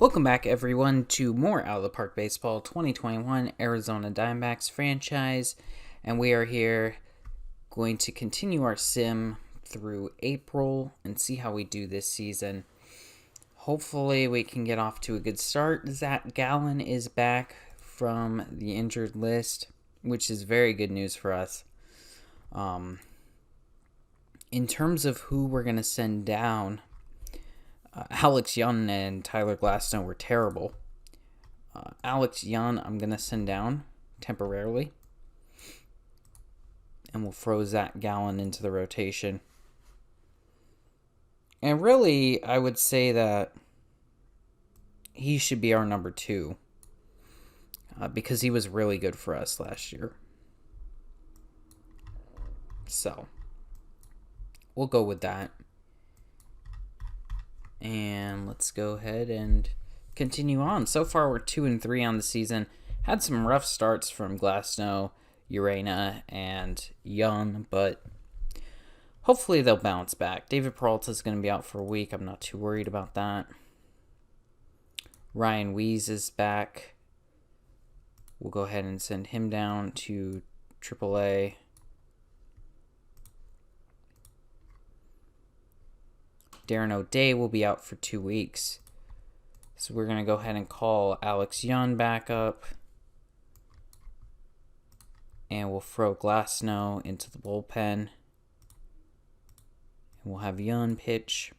Welcome back, everyone, to more Out of the Park Baseball 2021 Arizona Diamondbacks franchise. And we are here going to continue our sim through April and see how we do this season. Hopefully, we can get off to a good start. Zach Gallen is back from the injured list, which is very good news for us. In terms of who we're going to send down, Alex Young and Tyler Glasnow were terrible. Alex Young, I'm going to send down temporarily. And we'll throw Zach Gallen into the rotation. And really, I would say that he should be our number 2. Because he was really good for us last year. So, we'll go with that. And let's go ahead and continue on. So far, we're 2-3 on the season. Had some rough starts from Glasnow, Urena, and Young, but hopefully they'll bounce back. David Peralta is going to be out for a week. I'm not too worried about that. Ryan Weese is back. We'll go ahead and send him down to AAA. Darren O'Day will be out for 2 weeks. So we're going to go ahead and call Alex Young back up. And we'll throw Glasnow into the bullpen. And we'll have Young pitch.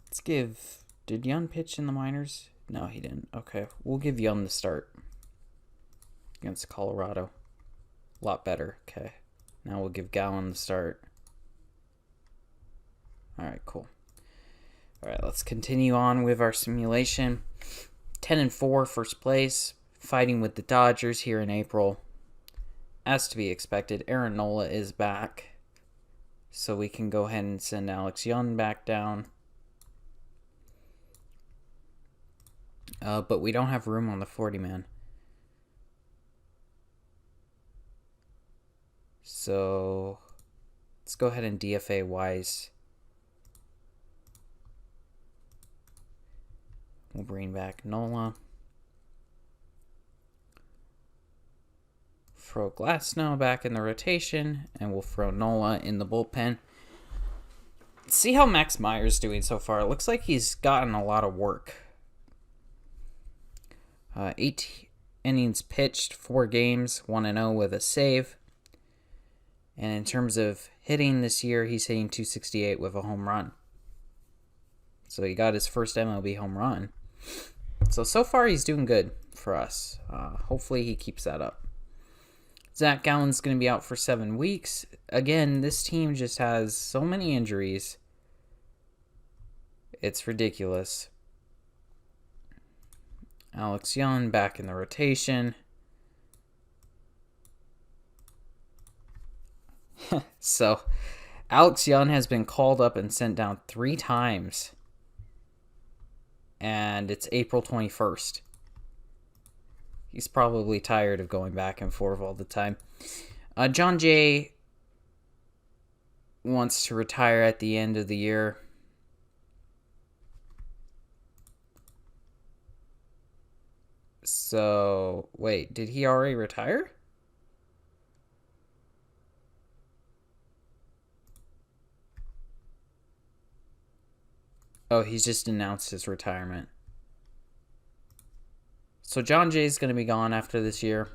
Let's give... Did Young pitch in the minors? No, he didn't. Okay, we'll give Young the start against Colorado. A lot better. Okay. Now we'll give Gallen the start. Alright, cool. Alright, let's continue on with our simulation. 10-4, first place. Fighting with the Dodgers here in April. As to be expected, Aaron Nola is back. So we can go ahead and send Alex Young back down. But we don't have room on the 40-man. So, let's go ahead and DFA Wise. We'll bring back Nola. Throw Glasnow back in the rotation, and we'll throw Nola in the bullpen. See how Max Meyer's doing so far. It looks like he's gotten a lot of work. 8 innings pitched, 4 games, 1-0 with a save. And in terms of hitting this year, he's hitting .268 with a home run. So he got his first MLB home run. So far he's doing good for us. Hopefully he keeps that up. Zach Gallen's going to be out for 7 weeks. Again, this team just has so many injuries. It's ridiculous. Alex Young back in the rotation. So, Alex Young has been called up and sent down 3 times. And it's April 21st. He's probably tired of going back and forth all the time. John Jay wants to retire at the end of the year. So, wait, did he already retire? Oh, he's just announced his retirement. So John Jay's going to be gone after this year.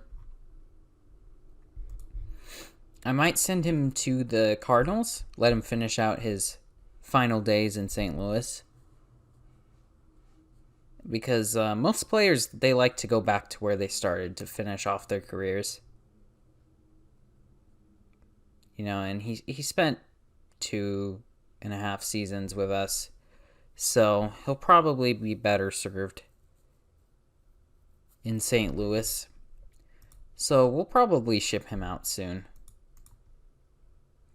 I might send him to the Cardinals. Let him finish out his final days in St. Louis. Because most players, they like to go back to where they started to finish off their careers. You know, and he spent 2.5 seasons with us. So he'll probably be better served in St. Louis. So we'll probably ship him out soon.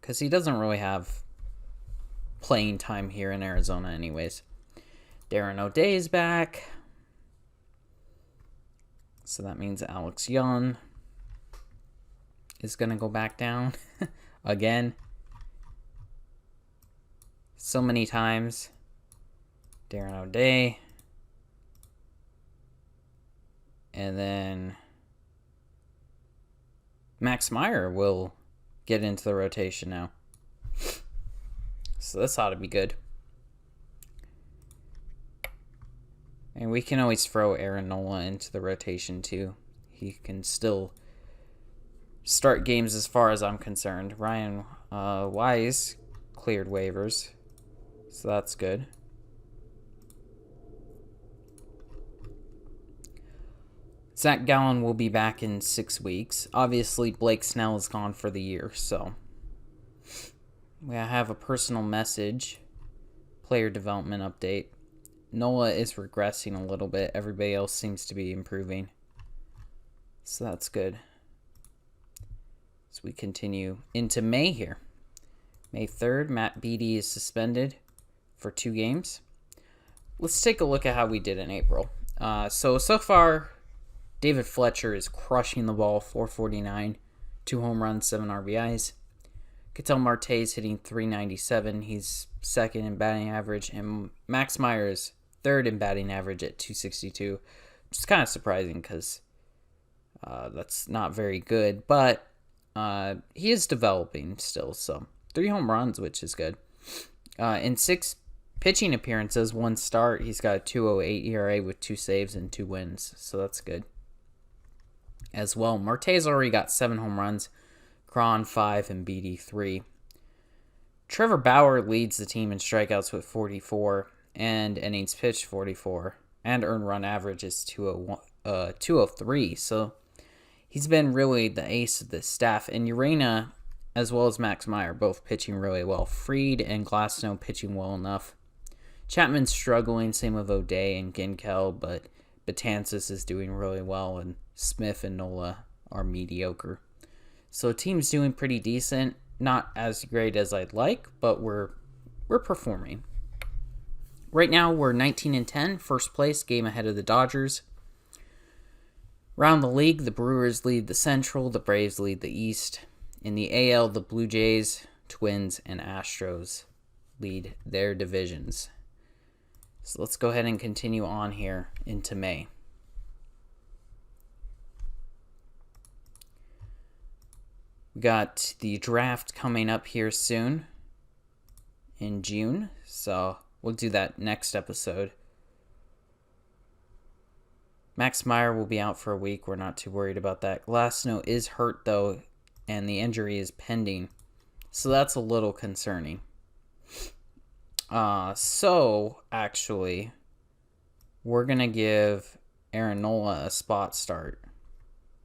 Because he doesn't really have playing time here in Arizona anyways. Darren O'Day is back. So that means Alex Young is going to go back down again. so many times. Darren O'Day. And then Max Meyer will get into the rotation now. So this ought to be good. And we can always throw Aaron Nola into the rotation too. He can still start games as far as I'm concerned. Ryan Wise cleared waivers. So that's good. Zach Gallen will be back in 6 weeks. Obviously, Blake Snell is gone for the year, so we have a personal message, player development update. Nola is regressing a little bit. Everybody else seems to be improving, so that's good. So we continue into May here. May 3rd, Matt Beattie is suspended for 2 games. Let's take a look at how we did in April. So far, David Fletcher is crushing the ball, 449, 2 home runs, 7 RBIs. Ketel Marte is hitting 397. He's second in batting average. And Max Meyer is third in batting average at 262, which is kind of surprising because that's not very good. But he is developing still. So 3 home runs, which is good. In 6 pitching appearances, 1 start, he's got a 2.08 ERA with 2 saves and 2 wins. So that's good. As well, Marte's already got 7 home runs, Cron 5, and Beattie 3. Trevor Bauer leads the team in strikeouts with 44, and innings pitched 44, and earned run average is 203. So he's been really the ace of this staff. And Urena, as well as Max Meyer, both pitching really well. Fried and Glasnow pitching well enough. Chapman's struggling, same with O'Day and Ginkel, but Betances is doing really well, and Smith and Nola are mediocre. So the team's doing pretty decent. Not as great as I'd like, but we're performing. Right now, we're 19-10, first place, game ahead of the Dodgers. Around the league, the Brewers lead the Central, the Braves lead the East. In the AL, the Blue Jays, Twins, and Astros lead their divisions. So let's go ahead and continue on here into May. We got the draft coming up here soon in June, so we'll do that next episode. Max Meyer will be out for a week. We're not too worried about that. Glasnow is hurt, though, and the injury is pending, so that's a little concerning. Actually, we're going to give Aaron Nola a spot start.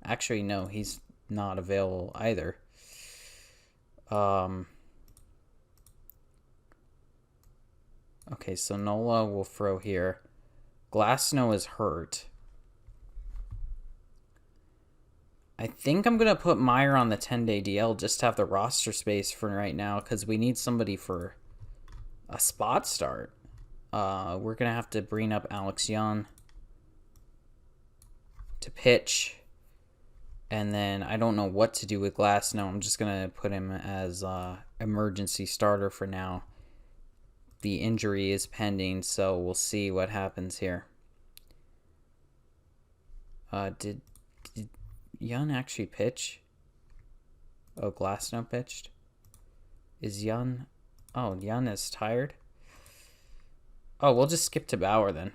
Actually, no, he's not available either. Okay, so Nola will throw here. Glasnow is hurt. I think I'm going to put Meyer on the 10-day DL just to have the roster space for right now because we need somebody for a spot start. We're going to have to bring up Alex Young to pitch. And then I don't know what to do with Glasnow. I'm just going to put him as emergency starter for now. The injury is pending, so we'll see what happens here. Did Young actually pitch? Oh, Glasnow pitched? Is Young... Oh, Young is tired? Oh, we'll just skip to Bauer then.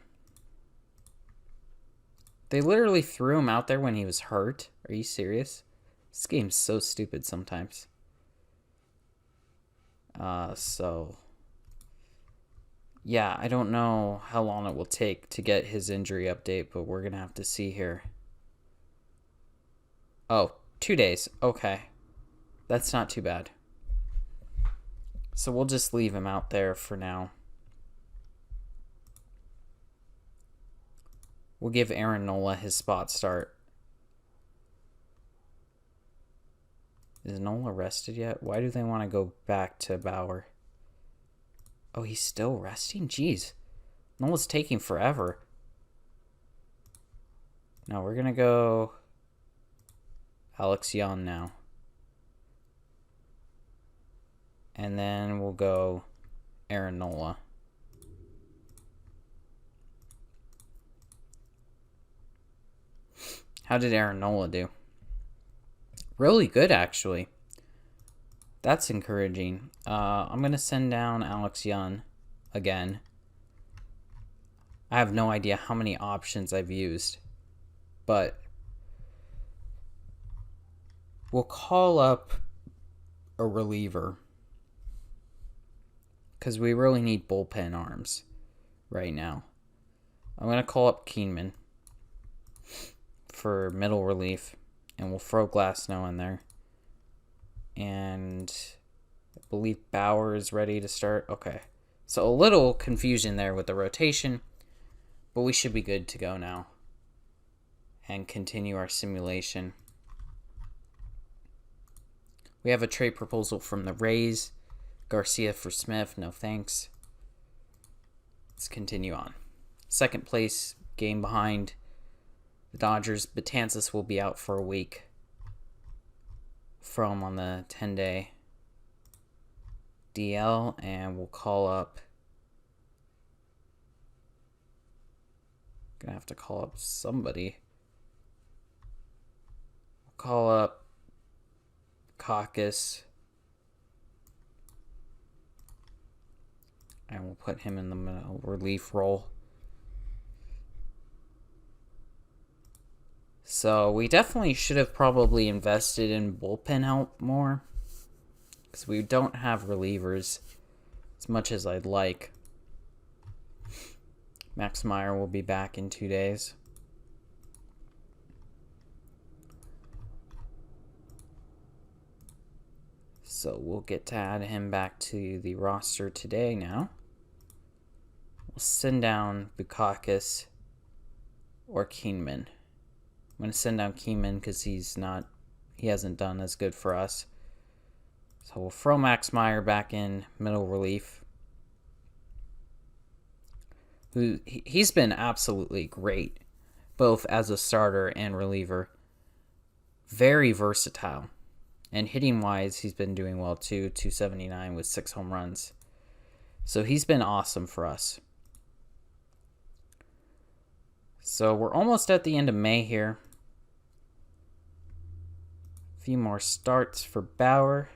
They literally threw him out there when he was hurt. Are you serious? This game's so stupid sometimes. Yeah, I don't know how long it will take to get his injury update, but we're going to have to see here. Oh, 2 days. Okay. That's not too bad. So we'll just leave him out there for now. We'll give Aaron Nola his spot start. Is Nola rested yet? Why do they want to go back to Bauer? Oh, he's still resting? Jeez. Nola's taking forever. No, we're going to go Alex Young now. And then we'll go Aaron Nola. How did Aaron Nola do? Really good, actually. That's encouraging. I'm going to send down Alex Young again. I have no idea how many options I've used, but we'll call up a reliever because we really need bullpen arms right now. I'm going to call up Keenman for middle relief, and we'll throw Glasnow in there. And I believe Bauer is ready to start. Okay. So a little confusion there with the rotation, but we should be good to go now and continue our simulation. We have a trade proposal from the Rays. Garcia for Smith. No thanks. Let's continue on. Second place, game behind the Dodgers. Betances will be out for a week from on the 10-day DL, and we'll call up. Gonna have to call up somebody. We'll call up Caucus, and we'll put him in the middle relief role. So we definitely should have probably invested in bullpen help more, because we don't have relievers as much as I'd like. Max Meyer will be back in 2 days. So we'll get to add him back to the roster today now. We'll send down Bukakis or Keenman. I'm going to send down Keenman because he hasn't done as good for us. So we'll throw Max Meyer back in middle relief. He's been absolutely great, both as a starter and reliever. Very versatile. And hitting-wise, he's been doing well too. 279 with 6 home runs. So he's been awesome for us. So we're almost at the end of May here. A few more starts for Bauer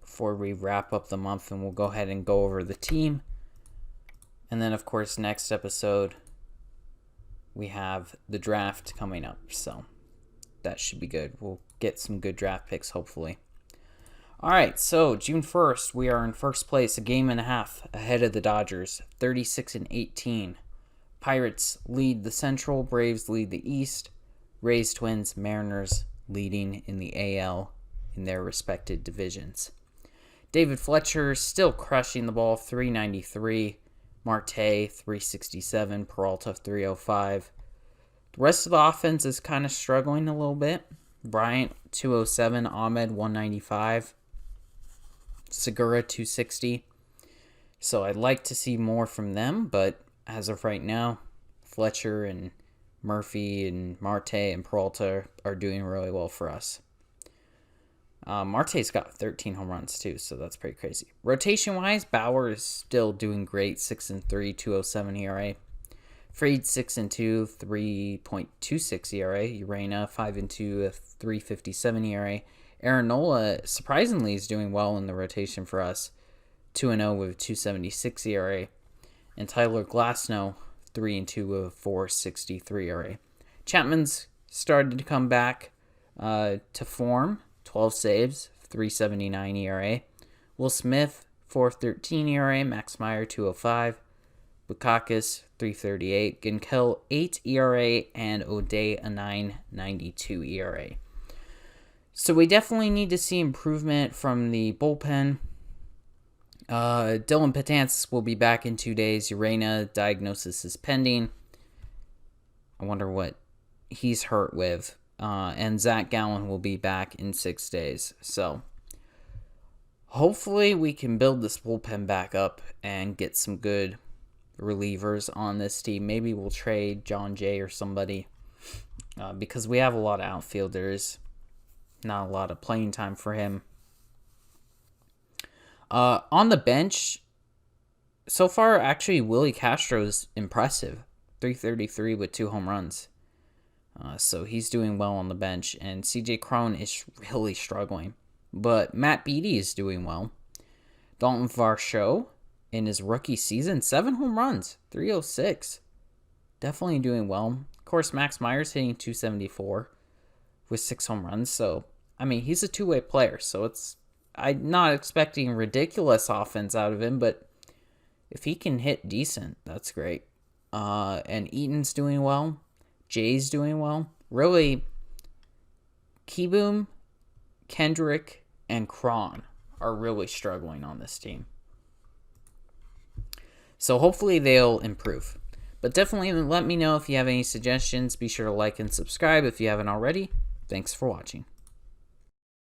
before we wrap up the month, and we'll go ahead and go over the team. And then, of course, next episode, we have the draft coming up. So that should be good. We'll get some good draft picks, hopefully. All right, so June 1st, we are in first place, a game and a half ahead of the Dodgers, 36-18. Pirates lead the Central, Braves lead the East, Rays, Twins, Mariners leading in the AL in their respective divisions. David Fletcher still crushing the ball, 393. Marte, 367. Peralta, 305. The rest of the offense is kind of struggling a little bit. Bryant, 207. Ahmed, 195. Segura, 260. So I'd like to see more from them, but as of right now, Fletcher and Murphy and Marte and Peralta are doing really well for us. Marte's got 13 home runs too, so that's pretty crazy. Rotation-wise, Bauer is still doing great, 6-3, 207 ERA. Fried 6-2, 3.26 ERA. Urena 5-2, 3.57 ERA. Aaron Nola surprisingly is doing well in the rotation for us, 2-0 with 2.76 ERA. And Tyler Glasnow 3-2 with 4.63 ERA. Chapman's started to come back to form. 12 saves, 3.79 ERA. Will Smith, 4.13 ERA. Max Meyer, 2.05. Bukakis, 3.38. Ginkel, 8 ERA. And O'Day, a 9.92 ERA. So we definitely need to see improvement from the bullpen. Dylan Betances will be back in 2 days. Urena, diagnosis is pending. I wonder what he's hurt with. And Zach Gallen will be back in 6 days. So hopefully we can build this bullpen back up and get some good relievers on this team. Maybe we'll trade John Jay or somebody because we have a lot of outfielders. Not a lot of playing time for him. On the bench, so far, actually, Willie Castro's impressive. 333 with 2 home runs. So he's doing well on the bench. And CJ Cron is really struggling. But Matt Beattie is doing well. Dalton Varsho, in his rookie season, 7 home runs, 306. Definitely doing well. Of course, Max Myers hitting 274 with 6 home runs. So, I mean, he's a two-way player. So I'm not expecting ridiculous offense out of him, but if he can hit decent, that's great. And Eaton's doing well. Jay's doing well. Really, Kieboom, Kendrick, and Cron are really struggling on this team. So hopefully they'll improve. But definitely let me know if you have any suggestions. Be sure to like and subscribe if you haven't already. Thanks for watching.